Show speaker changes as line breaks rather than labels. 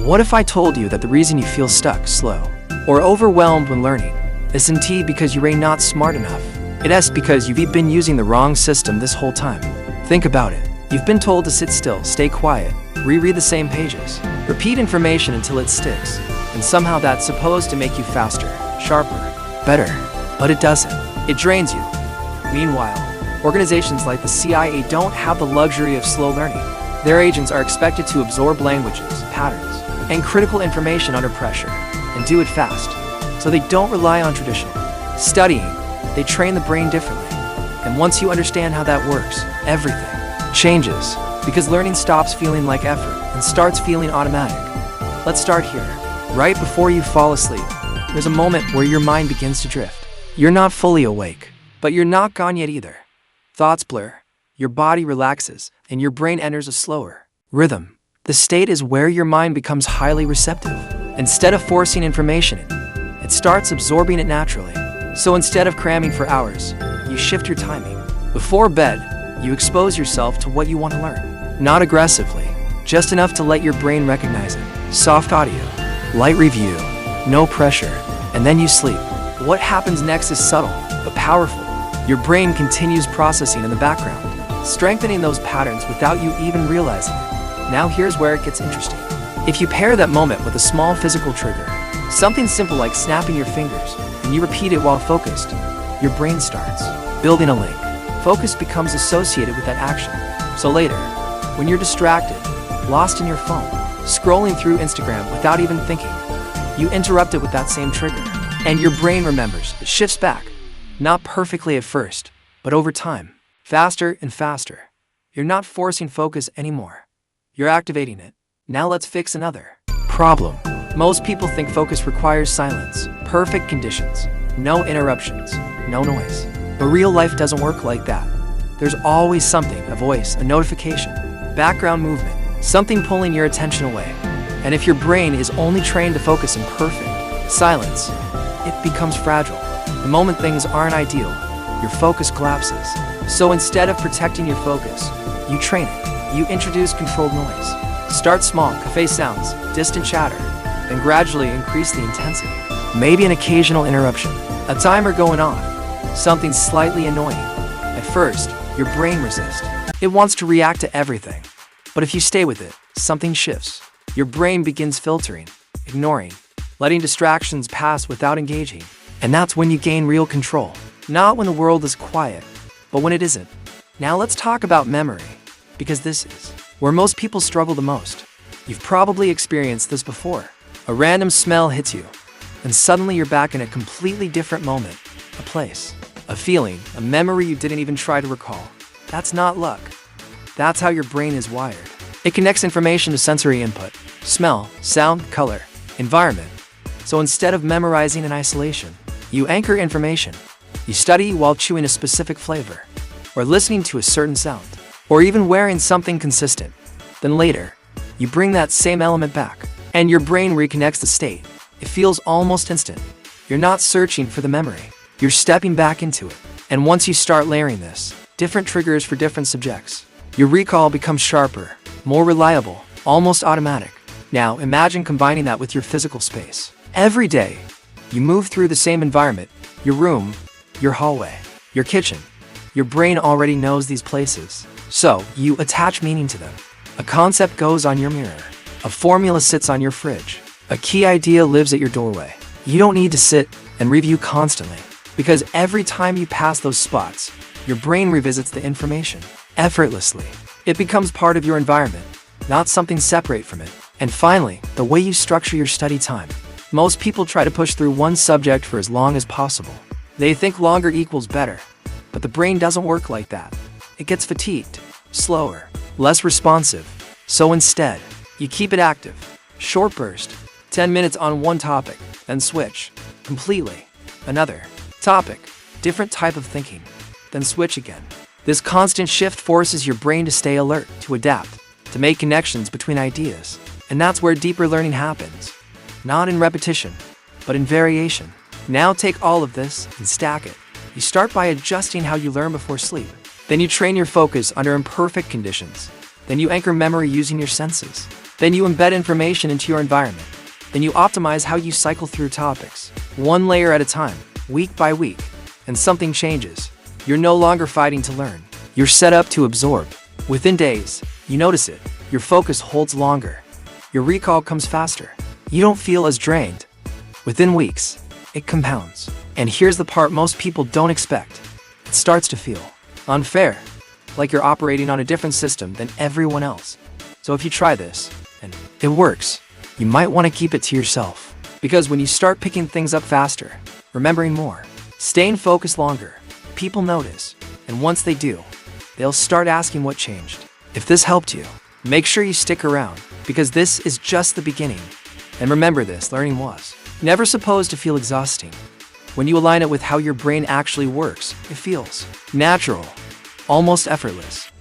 What if I told you that the reason you feel stuck, slow, or overwhelmed when learning isn't because you are not smart enough? It is because you've been using the wrong system this whole time. Think about it. You've been told to sit still, stay quiet, reread the same pages, repeat information until it sticks, and somehow that's supposed to make you faster, sharper, better. But it doesn't. It drains you. Meanwhile, organizations like the CIA don't have the luxury of slow learning. Their agents are expected to absorb languages, patterns, and critical information under pressure, and do it fast. So they don't rely on traditional studying. They train the brain differently. And once you understand how that works, everything changes, because learning stops feeling like effort and starts feeling automatic. Let's start here. Right before you fall asleep, there's a moment where your mind begins to drift. You're not fully awake, but you're not gone yet either. Thoughts blur, your body relaxes, and your brain enters a slower rhythm. The state is where your mind becomes highly receptive. Instead of forcing information in, it starts absorbing it naturally. So instead of cramming for hours, you shift your timing. Before bed, you expose yourself to what you want to learn. Not aggressively, just enough to let your brain recognize it. Soft audio, light review, no pressure, and then you sleep. What happens next is subtle, but powerful. Your brain continues processing in the background, strengthening those patterns without you even realizing it. Now here's where it gets interesting. If you pair that moment with a small physical trigger, something simple like snapping your fingers, and you repeat it while focused, your brain starts building a link. Focus becomes associated with that action. So later, when you're distracted, lost in your phone, scrolling through Instagram without even thinking, you interrupt it with that same trigger, and your brain remembers. It shifts back. Not perfectly at first, but over time, faster and faster. You're not forcing focus anymore. You're activating it. Now let's fix another problem. Most people think focus requires silence, perfect conditions, no interruptions, no noise. But real life doesn't work like that. There's always something, a voice, a notification, background movement, something pulling your attention away. And if your brain is only trained to focus in perfect silence, it becomes fragile. The moment things aren't ideal, your focus collapses. So instead of protecting your focus, you train it. You introduce controlled noise. Start small, cafe sounds, distant chatter, then gradually increase the intensity. Maybe an occasional interruption, a timer going off, something slightly annoying. At first, your brain resists. It wants to react to everything. But if you stay with it, something shifts. Your brain begins filtering, ignoring, letting distractions pass without engaging. And that's when you gain real control. Not when the world is quiet, but when it isn't. Now let's talk about memory, because this is where most people struggle the most. You've probably experienced this before. A random smell hits you, and suddenly you're back in a completely different moment, a place, a feeling, a memory you didn't even try to recall. That's not luck. That's how your brain is wired. It connects information to sensory input, smell, sound, color, environment. So instead of memorizing in isolation, you anchor information. You study while chewing a specific flavor, or listening to a certain sound, or even wearing something consistent. Then later, you bring that same element back, and your brain reconnects the state. It feels almost instant. You're not searching for the memory. You're stepping back into it. And once you start layering this, different triggers for different subjects, your recall becomes sharper, more reliable, almost automatic. Now imagine combining that with your physical space. Every day, you move through the same environment, your room, your hallway, your kitchen. Your brain already knows these places, so you attach meaning to them. A concept goes on your mirror. A formula sits on your fridge. A key idea lives at your doorway. You don't need to sit and review constantly, because every time you pass those spots, your brain revisits the information effortlessly. It becomes part of your environment, not something separate from it. And finally, the way you structure your study time. Most people try to push through one subject for as long as possible. They think longer equals better, but the brain doesn't work like that. It gets fatigued, slower, less responsive. So instead, you keep it active. Short burst, 10 minutes on one topic, then switch completely. Another topic, different type of thinking, then switch again. This constant shift forces your brain to stay alert, to adapt, to make connections between ideas. And that's where deeper learning happens. Not in repetition, but in variation. Now take all of this and stack it. You start by adjusting how you learn before sleep. Then you train your focus under imperfect conditions. Then you anchor memory using your senses. Then you embed information into your environment. Then you optimize how you cycle through topics, one layer at a time, week by week, and something changes. You're no longer fighting to learn. You're set up to absorb. Within days, you notice it. Your focus holds longer. Your recall comes faster. You don't feel as drained. Within weeks, it compounds. And here's the part most people don't expect. It starts to feel unfair, like you're operating on a different system than everyone else. So if you try this, and it works, you might want to keep it to yourself. Because when you start picking things up faster, remembering more, staying focused longer, people notice. And once they do, they'll start asking what changed. If this helped you, make sure you stick around, because this is just the beginning. And remember this, learning was never supposed to feel exhausting. When you align it with how your brain actually works, it feels natural, almost effortless.